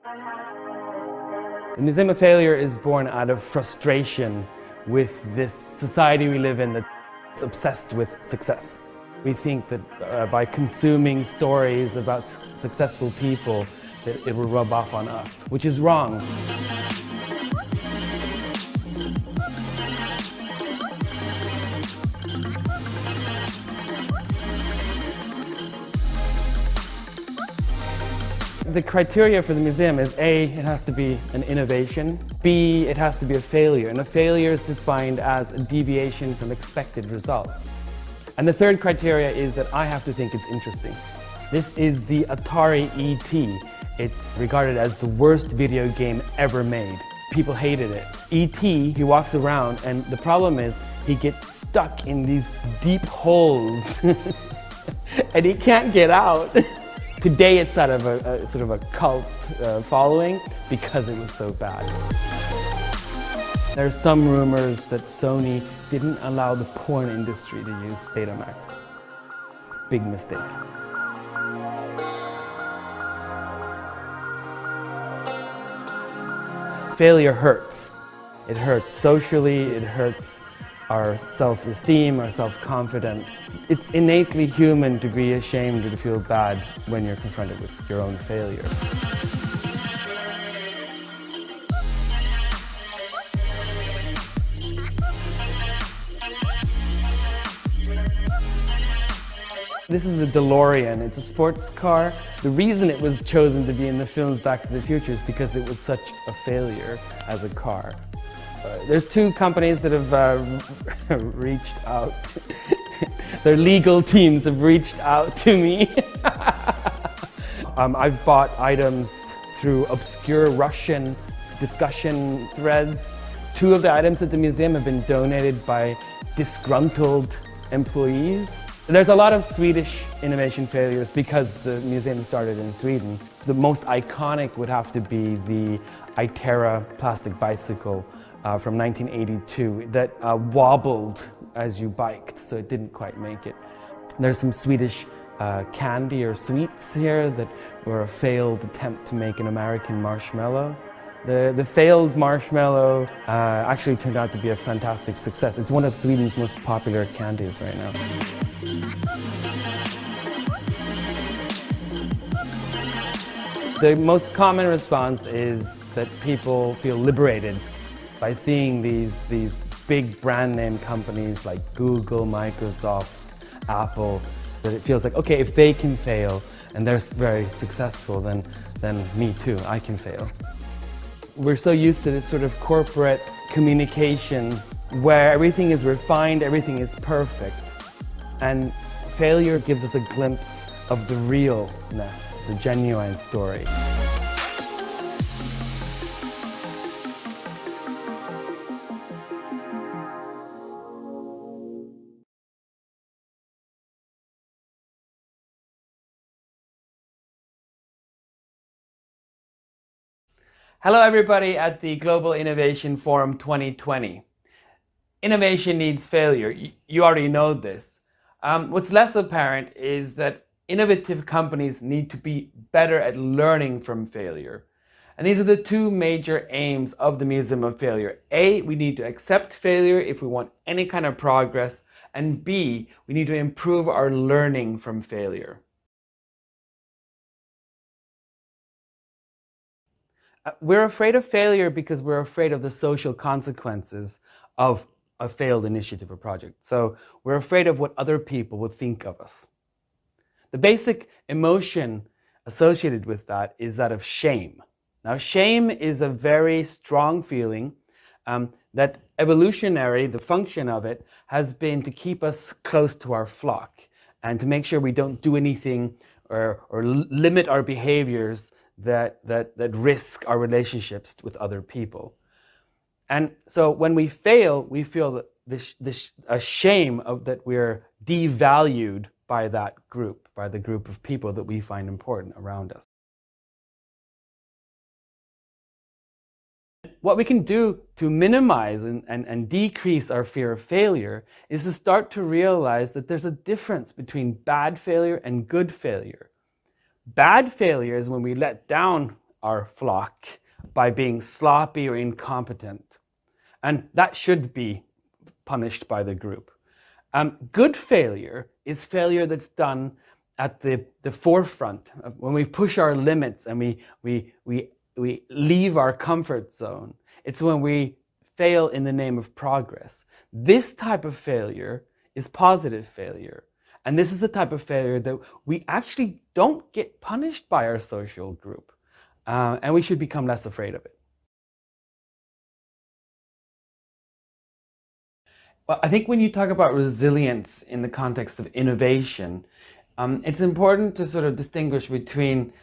The Museum of Failure is born out of frustration with this society we live in that's obsessed with success. We think that by consuming stories about successful people, that it will rub off on us, which is wrong. The criteria for the museum is A, it has to be an innovation, B, it has to be a failure, and a failure is defined as a deviation from expected results. And the third criteria is that I have to think it's interesting. This is the Atari ET. It's regarded as the worst video game ever made. People hated it. ET, he walks around, and the problem is he gets stuck in these deep holes and he can't get out. Today it's sort of a cult following because it was so bad. There are some rumors that Sony didn't allow the porn industry to use Betamax. Big mistake. Failure hurts. It hurts socially, it hurts our self-esteem, our self-confidence. It's innately human to be ashamed or to feel bad when you're confronted with your own failure. This is the DeLorean. It's a sports car. The reason it was chosen to be in the films Back to the Future is because it was such a failure as a car. There's two companies that have reached out. Their legal teams have reached out to me. I've bought items through obscure Russian discussion threads. Two of the items at the museum have been donated by disgruntled employees. There's a lot of Swedish innovation failures because the museum started in Sweden. The most iconic would have to be the Itera plastic bicycle from 1982 that wobbled as you biked, so it didn't quite make it. There's some Swedish candy or sweets here that were a failed attempt to make an American marshmallow. The failed marshmallow actually turned out to be a fantastic success. It's one of Sweden's most popular candies right now. The most common response is that people feel liberated by seeing these big brand name companies like Google, Microsoft, Apple, that it feels like, okay, if they can fail and they're very successful, then me too, I can fail. We're so used to this sort of corporate communication where everything is refined, everything is perfect, and failure gives us a glimpse of the realness, the genuine story. Hello everybody at the Global Innovation Forum 2020. Innovation needs failure. You already know this. What's less apparent is that innovative companies need to be better at learning from failure. And these are the two major aims of the Museum of Failure. A, we need to accept failure if we want any kind of progress. And B, we need to improve our learning from failure. We're afraid of failure because we're afraid of the social consequences of a failed initiative or project. So we're afraid of what other people would think of us. The basic emotion associated with that is that of shame. Now, shame is a very strong feeling that evolutionary, the function of it, has been to keep us close to our flock and to make sure we don't do anything or limit our behaviors that risk our relationships with other people. And so when we fail, we feel a shame of that we're devalued by that group, by the group of people that we find important around us. What we can do to minimize and decrease our fear of failure is to start to realize that there's a difference between bad failure and good failure. Bad failure is when we let down our flock by being sloppy or incompetent. And that should be punished by the group. Good failure is failure that's done at the forefront, when we push our limits and we leave our comfort zone. It's when we fail in the name of progress. This type of failure is positive failure. And this is the type of failure that we actually don't get punished by our social group. And we should become less afraid of it. Well, I think when you talk about resilience in the context of innovation, it's important to sort of distinguish between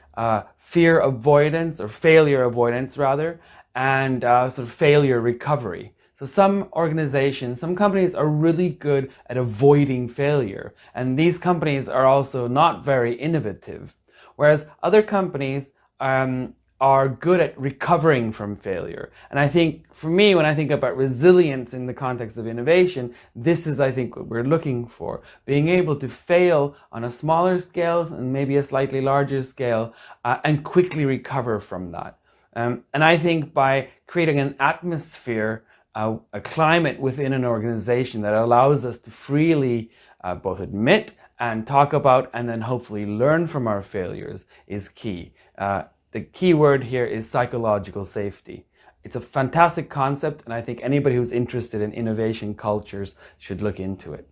fear avoidance, or failure avoidance rather, and sort of failure recovery. So some organizations, some companies are really good at avoiding failure, and these companies are also not very innovative, whereas other companies are good at recovering from failure. And I think, for me, when I think about resilience in the context of innovation, this is, I think, what we're looking for. Being able to fail on a smaller scale and maybe a slightly larger scale, and quickly recover from that. And I think by creating an atmosphere, a climate within an organization that allows us to freely both admit and talk about and then hopefully learn from our failures is key. The key word here is psychological safety. It's a fantastic concept, and I think anybody who's interested in innovation cultures should look into it.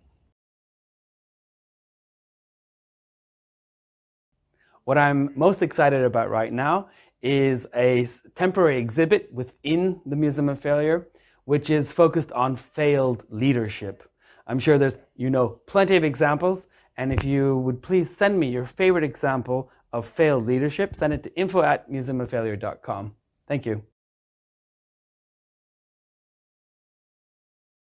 What I'm most excited about right now is a temporary exhibit within the Museum of Failure, which is focused on failed leadership. I'm sure there's, plenty of examples, and if you would please send me your favorite example of failed leadership, send it to info@museumoffailure.com. Thank you.